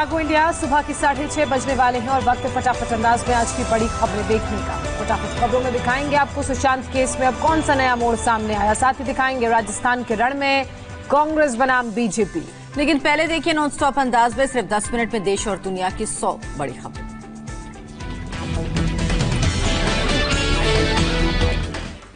जागो इंडिया सुबह की 6:30 बजने वाले हैं और वक्त फटाफट अंदाज में आज की बड़ी खबरें देखने का। फटाफट खबरों में दिखाएंगे आपको सुशांत केस में अब कौन सा नया मोड़ सामने आया, साथ ही दिखाएंगे राजस्थान के रण में कांग्रेस बनाम बीजेपी। लेकिन पहले देखिए नॉन स्टॉप अंदाज में सिर्फ 10 मिनट में देश और दुनिया की 100 बड़ी खबरें।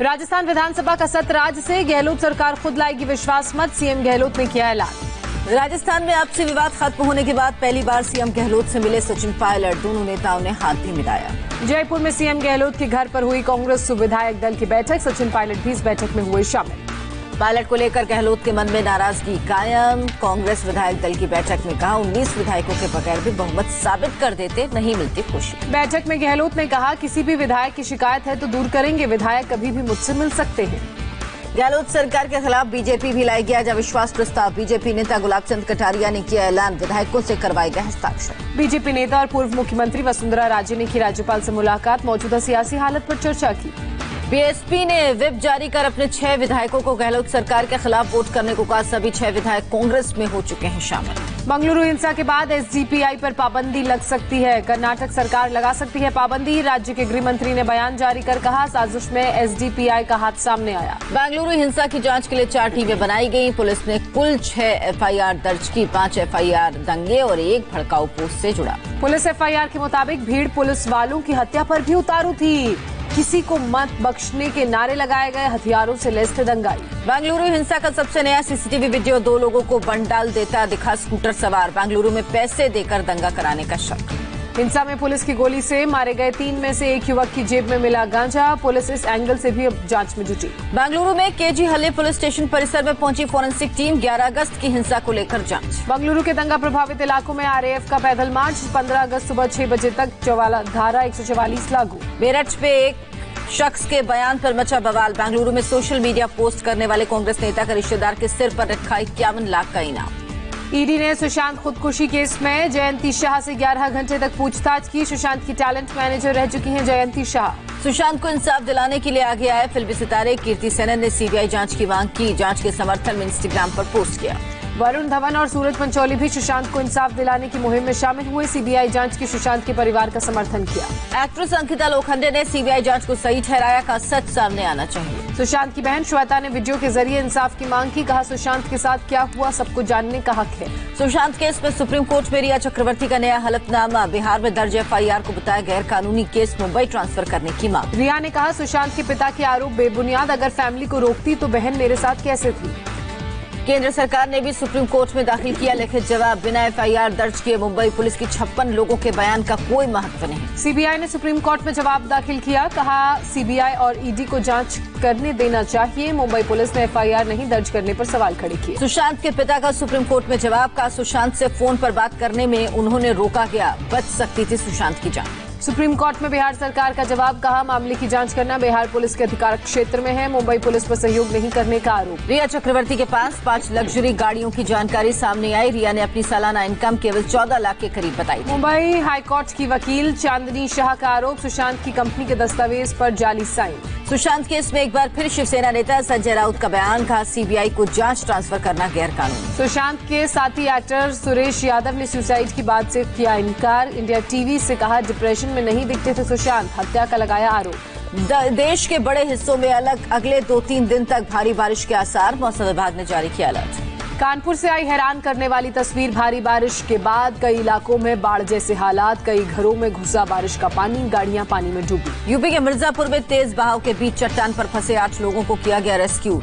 राजस्थान विधानसभा का सत्र आज से, गहलोत सरकार खुद लाएगी विश्वास मत, सीएम गहलोत ने किया ऐलान। राजस्थान में आपसी विवाद खत्म होने के बाद पहली बार सीएम गहलोत से मिले सचिन पायलट, दोनों नेताओं ने हाथ भी मिलाया। जयपुर में सीएम गहलोत के घर पर हुई कांग्रेस विधायक दल की बैठक, सचिन पायलट भी इस बैठक में हुए शामिल। पायलट को लेकर गहलोत के मन में नाराजगी कायम, कांग्रेस विधायक दल की बैठक में कहा 19 विधायकों के बगैर भी बहुमत साबित कर देते, नहीं मिलती खुशी। बैठक में गहलोत ने कहा किसी भी विधायक की शिकायत है तो दूर करेंगे, विधायक कभी भी मुझसे मिल सकते हैं। गहलोत सरकार के खिलाफ बीजेपी भी लाएगी आज अविश्वास प्रस्ताव, बीजेपी नेता गुलाब चंद कटारिया ने किया ऐलान, विधायकों से करवाए गए हस्ताक्षर। बीजेपी नेता और पूर्व मुख्यमंत्री वसुंधरा राजे ने की राज्यपाल से मुलाकात, मौजूदा सियासी हालत पर चर्चा की। बीएसपी ने व्हिप जारी कर अपने 6 विधायकों को गहलोत सरकार के खिलाफ वोट करने को कहा, सभी 6 विधायक कांग्रेस में हो चुके हैं शामिल। मंगलुरु हिंसा के बाद एसडीपीआई पर पाबंदी लग सकती है, कर्नाटक सरकार लगा सकती है पाबंदी, राज्य के गृह मंत्री ने बयान जारी कर कहा साजिश में एसडीपीआई का हाथ सामने आया। बेंगलुरु हिंसा की जांच के लिए 4 टीमें बनाई गई, पुलिस ने कुल 6 एफआईआर दर्ज की, 5 एफआईआर दंगे और 1 भड़काऊ पोस्ट से जुड़ा। पुलिस एफआईआर के मुताबिक भीड़ पुलिस वालों की हत्या पर भी उतारू थी, किसी को मत बख्शने के नारे लगाए गए, हथियारों से लैस थे दंगाई। बेंगलुरु हिंसा का सबसे नया सीसीटीवी वीडियो, 2 लोगों को बंद डाल देता दिखा स्कूटर सवार, बेंगलुरु में पैसे देकर दंगा कराने का शक। हिंसा में पुलिस की गोली से मारे गए 3 में से 1 युवक की जेब में मिला गांजा, पुलिस इस एंगल से भी अब जांच में जुटी। बेंगलुरु में केजी हल्ले पुलिस स्टेशन परिसर में पहुंची फोरेंसिक टीम, 11 अगस्त की हिंसा को लेकर जांच। बेंगलुरु के दंगा प्रभावित इलाकों में आरएएफ का पैदल मार्च, 15 अगस्त सुबह 6 बजे तक धारा 144 लागू। मेरठ पे एक शख्स के बयान पर मचा बवाल, बेंगलुरु में सोशल मीडिया पोस्ट करने वाले कांग्रेस नेता का रिश्तेदार के सिर पर रखा 51 लाख का इनाम। ईडी ने सुशांत खुदकुशी केस में जयंती शाह से 11 घंटे तक पूछताछ की, सुशांत की टैलेंट मैनेजर रह चुकी हैं जयंती शाह। सुशांत को इंसाफ दिलाने के लिए आगे आए फिल्मी सितारे कीर्ति सेनन ने सीबीआई जांच की मांग की, जांच के समर्थन में इंस्टाग्राम पर पोस्ट किया। वरुण धवन और सूरज पंचौली भी सुशांत को इंसाफ दिलाने की मुहिम में शामिल हुए, सीबीआई जांच की सुशांत के परिवार का समर्थन किया। एक्ट्रेस अंकिता लोखंडे ने सीबीआई जांच को सही ठहराया, कहा सच सामने आना चाहिए। सुशांत की बहन श्वेता ने वीडियो के जरिए इंसाफ की मांग की, कहा सुशांत के साथ क्या हुआ सबको जानने का हक है। सुशांत केस में सुप्रीम कोर्ट में रिया चक्रवर्ती का नया हलफनामा, बिहार में दर्ज एफआईआर को बताया गैर कानूनी केस, मुंबई ट्रांसफर करने की मांग। रिया ने कहा सुशांत के पिता के आरोप बेबुनियाद, अगर फैमिली को रोकती तो बहन मेरे साथ कैसे थी। केंद्र सरकार ने भी सुप्रीम कोर्ट में दाखिल किया लिखित जवाब, बिना एफआईआर दर्ज किए मुंबई पुलिस की 56 लोगों के बयान का कोई महत्व नहीं। सीबीआई ने सुप्रीम कोर्ट में जवाब दाखिल किया, कहा सीबीआई और ईडी को जांच करने देना चाहिए, मुंबई पुलिस ने एफआईआर नहीं दर्ज करने पर सवाल खड़े किए। सुशांत के पिता का सुप्रीम कोर्ट में जवाब, कहा सुशांत से फोन पर बात करने में उन्होंने रोका गया, बच सकती थी सुशांत की जान। सुप्रीम कोर्ट में बिहार सरकार का जवाब, कहा मामले की जांच करना बिहार पुलिस के अधिकार क्षेत्र में है, मुंबई पुलिस पर सहयोग नहीं करने का आरोप। रिया चक्रवर्ती के पास 5 लग्जरी गाड़ियों की जानकारी सामने आई, रिया ने अपनी सालाना इनकम केवल 14 लाख के करीब बताई। मुंबई हाईकोर्ट की वकील चांदनी शाह का आरोप, सुशांत की कंपनी के दस्तावेज पर जाली साइन। सुशांत केस में एक बार फिर शिवसेना नेता संजय राउत का बयान, कहा सीबीआई को जांच ट्रांसफर करना गैर कानूनी। सुशांत के साथी एक्टर सुरेश यादव ने सुसाइड की बात से किया इनकार, इंडिया टीवी से कहा डिप्रेशन में नहीं दिखते थे सुशांत, हत्या का लगाया आरोप। देश के बड़े हिस्सों में अगले 2-3 दिन तक भारी बारिश के आसार, मौसम विभाग ने जारी किया अलर्ट। कानपुर से आई हैरान करने वाली तस्वीर, भारी बारिश के बाद कई इलाकों में बाढ़ जैसे हालात, कई घरों में घुसा बारिश का पानी, गाड़ियां पानी में डूबी। यूपी के मिर्जापुर में तेज बहाव के बीच चट्टान पर फंसे 8 लोगों को किया गया रेस्क्यू,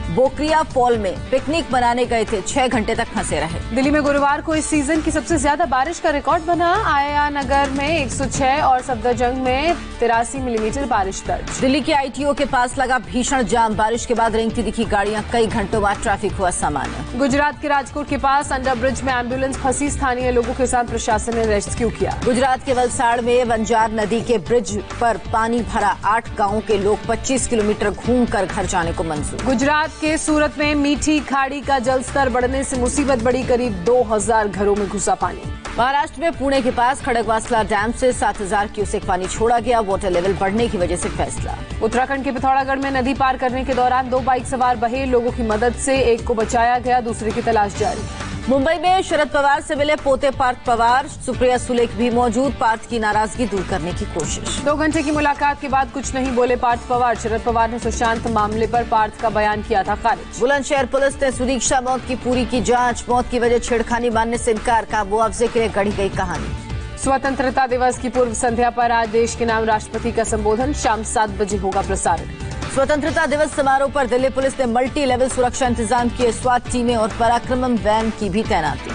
बोकरिया फॉल में पिकनिक मनाने गए थे, 6 घंटे तक फंसे रहे। दिल्ली में गुरुवार को इस सीजन की सबसे ज्यादा बारिश का रिकॉर्ड बना, आया नगर में 106 और सफदरजंग में 83 मिलीमीटर बारिश दर्ज। दिल्ली के आईटीओ के पास लगा भीषण जाम, बारिश के बाद रेंगती दिखी गाड़ियां, कई घंटों बाद ट्रैफिक हुआ सामान्य। गुजरात के राजकोट के पास अंडर ब्रिज में एम्बुलेंस फंसी, स्थानीय लोगों के साथ प्रशासन ने रेस्क्यू किया। गुजरात के वलसाड़ में बंजार नदी के ब्रिज पर पानी भरा, 8 गांवों के लोग 25 किलोमीटर घूमकर घर जाने को मंजूर। गुजरात के सूरत में मीठी खाड़ी का जलस्तर बढ़ने से मुसीबत बढ़ी, करीब 2000 घरों में घुसा पानी। महाराष्ट्र में पुणे के पास खड़गवासला डैम से 7000 क्यूसेक पानी छोड़ा गया, वाटर लेवल बढ़ने की वजह से फैसला। उत्तराखंड के पिथौरागढ़ में नदी पार करने के दौरान 2 बाइक सवार बहे, लोगों की मदद से एक को बचाया गया, दूसरे की तलाश जारी। मुंबई में शरद पवार से मिले पोते पार्थ पवार, सुप्रिया सुले भी मौजूद। पार्थ की नाराजगी दूर करने की कोशिश। 2 घंटे की मुलाकात के बाद कुछ नहीं बोले पार्थ पवार। शरद पवार ने सुशांत मामले पर पार्थ का बयान किया था खारिज। बुलंदशहर पुलिस ने सुदीक्षा मौत की पूरी की जांच। मौत की वजह छेड़खानी मानने से इनकार का मुआवजे के लिए गढ़ी गई कहानी। स्वतंत्रता दिवस की पूर्व संध्या पर आज देश के नाम राष्ट्रपति का संबोधन शाम 7 बजे होगा प्रसारित। स्वतंत्रता दिवस समारोह पर दिल्ली पुलिस ने मल्टी लेवल सुरक्षा इंतजाम किए। स्वात टीमें और पराक्रमम वैन की भी तैनाती।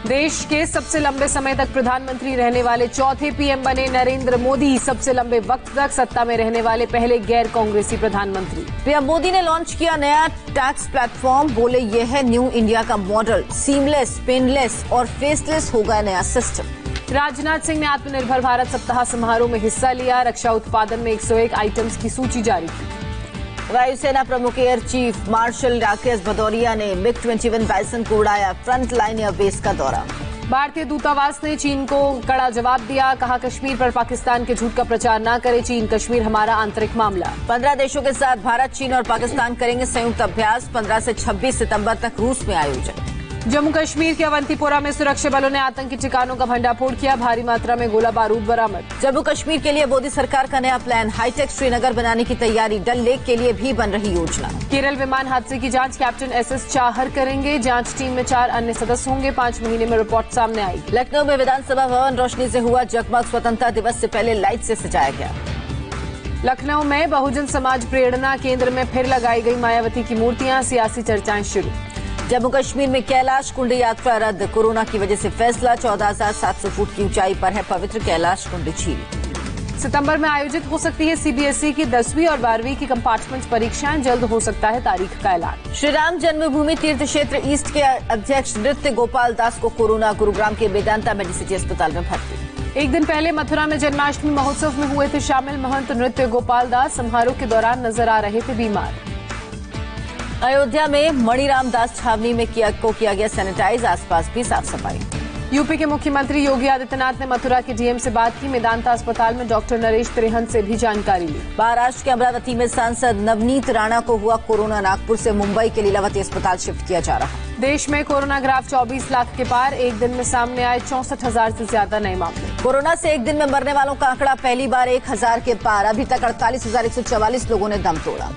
देश के सबसे लंबे समय तक प्रधानमंत्री रहने वाले चौथे पीएम बने नरेंद्र मोदी। सबसे लंबे वक्त तक सत्ता में रहने वाले पहले गैर कांग्रेसी प्रधानमंत्री। पीएम मोदी ने लॉन्च किया नया टैक्स प्लेटफॉर्म। बोले यह है न्यू इंडिया का मॉडल। सीमलेस, पेनलेस और फेसलेस होगा नया सिस्टम। राजनाथ सिंह ने आत्मनिर्भर भारत सप्ताह समारोह में हिस्सा लिया। रक्षा उत्पादन में 101 आइटम्स की सूची जारी की। वायुसेना प्रमुख air chief marshal Rakesh Bhadauria ने MiG-21 बाइसन को उड़ाया। फ्रंट लाइन एयरबेस का दौरा। भारतीय दूतावास ने चीन को कड़ा जवाब दिया। कहा कश्मीर पर पाकिस्तान के झूठ का प्रचार न करे चीन। कश्मीर हमारा आंतरिक मामला। 15 देशों के साथ भारत, चीन और पाकिस्तान करेंगे संयुक्त अभ्यास। 15 से 26 सितंबर तक रूस में आयोजन। जम्मू कश्मीर के अवंतीपोरा में सुरक्षा बलों ने आतंकी ठिकानों का भंडाफोड़ किया। भारी मात्रा में गोला बारूद बरामद। जम्मू कश्मीर के लिए मोदी सरकार का नया प्लान। हाईटेक श्रीनगर बनाने की तैयारी। डल लेक के लिए भी बन रही योजना। केरल विमान हादसे की जांच कैप्टन SS चाहर करेंगे। जांच टीम में 4 अन्य सदस्य होंगे। 5 महीने में रिपोर्ट सामने आएगी। लखनऊ में विधानसभा भवन रोशनी से हुआ जगमग। स्वतंत्रता दिवस से पहले लाइट से सजाया गया। लखनऊ में बहुजन समाज प्रेरणा केंद्र में फिर लगाई गई मायावती की मूर्तियां। सियासी चर्चाएं शुरू। जम्मू कश्मीर में कैलाश कुंड यात्रा रद्द। कोरोना की वजह से फैसला। 14,700 फुट की ऊंचाई पर है पवित्र कैलाश कुंड झील। सितंबर में आयोजित हो सकती है CBSE की 10वीं और 12वीं की कंपार्टमेंट परीक्षाएं। जल्द हो सकता है तारीख का ऐलान। श्री राम जन्मभूमि तीर्थ क्षेत्र ईस्ट के अध्यक्ष नृत्य गोपाल दास को कोरोना। गुरुग्राम के वेदांता मेडिसिटी अस्पताल में भर्ती। एक दिन पहले मथुरा में जन्माष्टमी महोत्सव में हुए थे शामिल महंत नृत्य गोपाल दास। समारोह के दौरान नजर आ रहे थे बीमार। अयोध्या में मणिराम दास छावनी में किया गया सैनिटाइज। आसपास भी साफ सफाई। यूपी के मुख्यमंत्री योगी आदित्यनाथ ने मथुरा के डीएम से बात की। मेदांता अस्पताल में डॉक्टर नरेश त्रिहन से भी जानकारी ली। महाराष्ट्र के अमरावती में सांसद नवनीत राणा को हुआ कोरोना। नागपुर से मुंबई के लीलावती अस्पताल शिफ्ट किया जा रहा। देश में कोरोना ग्राफ 24 लाख के पार। एक दिन में सामने आए 64,000 से ज्यादा नए मामले। कोरोना से एक दिन में मरने वालों का आंकड़ा पहली बार 1,000 के पार। अभी तक 48,144 लोगों ने दम तोड़ा।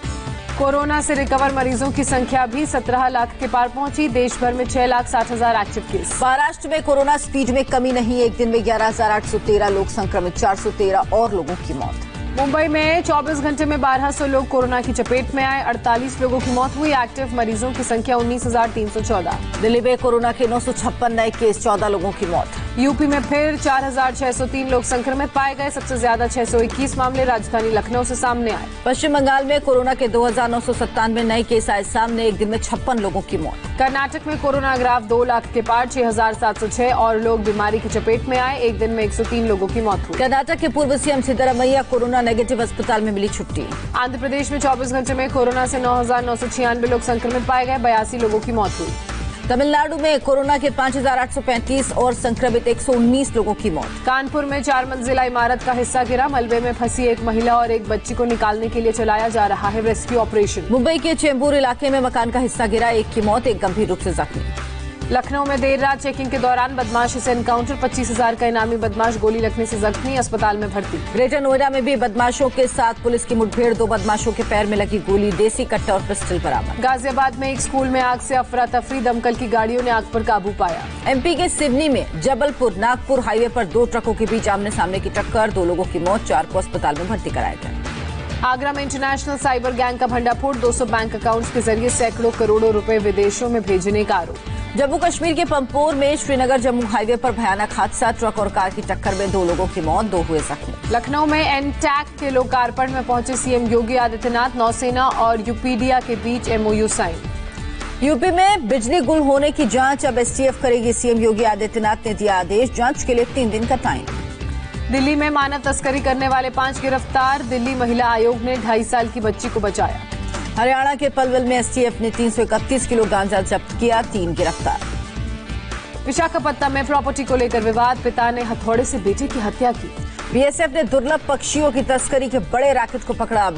कोरोना से रिकवर मरीजों की संख्या भी 17 लाख के पार पहुंची। देश भर में 6,60,000 एक्टिव केस। महाराष्ट्र में कोरोना स्पीड में कमी नहीं। एक दिन में 11,813 लोग संक्रमित। 413 और लोगों की मौत। मुंबई में 24 घंटे में 1,200 लोग कोरोना की चपेट में आए। 48 लोगों की मौत हुई। एक्टिव मरीजों की संख्या 19,314। दिल्ली में कोरोना के 956 नए केस। 14 लोगों की मौत। यूपी में फिर 4,603 लोग संक्रमित पाए गए। सबसे ज्यादा 621 मामले राजधानी लखनऊ से सामने आए। पश्चिम बंगाल में कोरोना के 2,997 नए केस आए सामने। एक दिन में 56 लोगों की मौत। कर्नाटक में कोरोना ग्राफ 2 लाख के पार। 6,706 और लोग बीमारी की चपेट में आए। एक दिन में 103 लोगों की मौत हुई। कर्नाटक के पूर्व सीएम सिद्धरामैया कोरोना नेगेटिव, अस्पताल में मिली छुट्टी। आंध्र प्रदेश में 24 घंटे में कोरोना से 9,996 लोग संक्रमित पाए गए। 82 लोगों की मौत हुई। तमिलनाडु में कोरोना के 5,835 और संक्रमित 119 लोगों की मौत। कानपुर में 4 मंजिला इमारत का हिस्सा गिरा। मलबे में फंसी एक महिला और एक बच्ची को निकालने के लिए चलाया जा रहा है रेस्क्यू ऑपरेशन। मुंबई के चेंबूर इलाके में मकान का हिस्सा गिरा। एक की मौत, एक गंभीर रूप से जख्मी। लखनऊ में देर रात चेकिंग के दौरान बदमाश से एनकाउंटर। 25,000 का इनामी बदमाश गोली लगने से जख्मी। अस्पताल में भर्ती। ग्रेटर नोएडा में भी बदमाशों के साथ पुलिस की मुठभेड़। 2 बदमाशों के पैर में लगी गोली। देसी कट्टा और पिस्टल बरामद। गाजियाबाद में एक स्कूल में आग से अफरा तफरी। दमकल की गाड़ियों ने आग पर काबू पाया। MP के सिवनी में जबलपुर नागपुर हाईवे पर 2 ट्रकों के बीच आमने सामने की टक्कर। 2 लोगों की मौत। 4 को अस्पताल में भर्ती कराया गया। आगरा में इंटरनेशनल साइबर गैंग का भंडाफोड़। 200 बैंक अकाउंट्स के जरिए सैकड़ों करोड़ों रुपए विदेशों में भेजने का आरोप। जम्मू कश्मीर के पंपोर में श्रीनगर जम्मू हाईवे पर भयानक हादसा। ट्रक और कार की टक्कर में 2 लोगों की मौत, 2 हुए जख्मी। लखनऊ में एनटैक के लोकार्पण में पहुंचे सीएम योगी आदित्यनाथ। नौसेना और यूपीडीए के बीच MOU साइन। यूपी में बिजली गुल होने की जांच अब STF करेगी। सीएम योगी आदित्यनाथ ने दिया आदेश। जांच के लिए 3 दिन का टाइम। दिल्ली में मानव तस्करी करने वाले 5 गिरफ्तार। दिल्ली महिला आयोग ने 2.5 साल की बच्ची को बचाया। हरियाणा के पलवल में STF ने 331 किलो गांजा जब्त किया। 3 गिरफ्तार। विशाखापत्तनम में प्रॉपर्टी को लेकर विवाद। पिता ने हथौड़े से बेटे की हत्या की। BSF ने दुर्लभ पक्षियों की तस्करी के बड़े रैकेट को पकड़ा।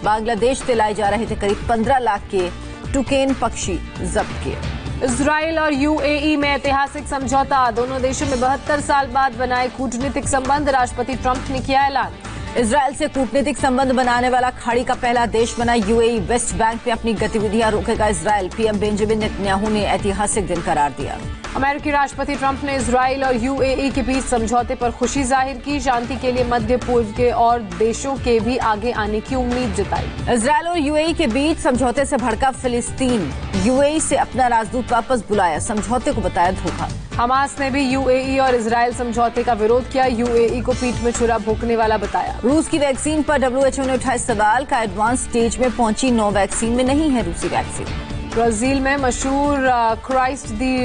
बांग्लादेश से लाए जा रहे थे करीब 15 लाख के टुकेन पक्षी जब्त किए। इजराइल और यूएई में ऐतिहासिक समझौता, दोनों देशों में 72 साल बाद बनाए कूटनीतिक संबंध, राष्ट्रपति ट्रंप ने किया ऐलान। इजराइल से कूटनीतिक संबंध बनाने वाला खाड़ी का पहला देश बना यूएई, वेस्ट बैंक में अपनी गतिविधियां रोकेगा इजराइल, पीएम बेंजामिन नेतन्याहू ने ऐतिहासिक दिन करार दिया। अमेरिकी राष्ट्रपति ट्रंप ने इजराइल और यूएई के बीच समझौते पर खुशी जाहिर की, शांति के लिए मध्य पूर्व के और देशों के भी आगे आने की उम्मीद जताई। इजराइल और यूएई के बीच समझौते से भड़का फिलिस्तीन, यूएई से अपना राजदूत वापस बुलाया, समझौते को बताया धोखा। हमास ने भी यूएई और इजराइल समझौते का विरोध किया, यूएई को पीठ में छुरा भोंकने वाला बताया। रूस की वैक्सीन पर डब्ल्यूएचओ ने उठाए सवाल, का एडवांस स्टेज में पहुंची, 9 वैक्सीन में नहीं है रूसी वैक्सीन। ब्राजील में मशहूर क्राइस्ट दी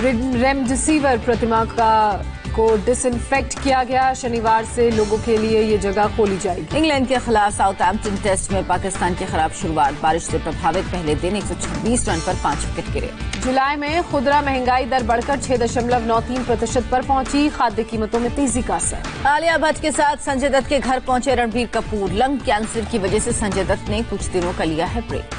रेमडेसिविर प्रतिमा को डिसइंफेक्ट किया गया, शनिवार से लोगों के लिए ये जगह खोली जाएगी। इंग्लैंड के खिलाफ साउथहैम्पटन टेस्ट में पाकिस्तान के खिलाफ शुरुआत, बारिश से प्रभावित पहले दिन 126 रन पर 5 विकेट गिरे। जुलाई में खुदरा महंगाई दर बढ़कर 6.93% पर पहुंची, खाद्य कीमतों में तेजी का असर। आलिया भट्ट के साथ संजय दत्त के घर पहुंचे रणबीर कपूर, लंग कैंसर की वजह से संजय दत्त ने कुछ दिनों का लिया है ब्रेक।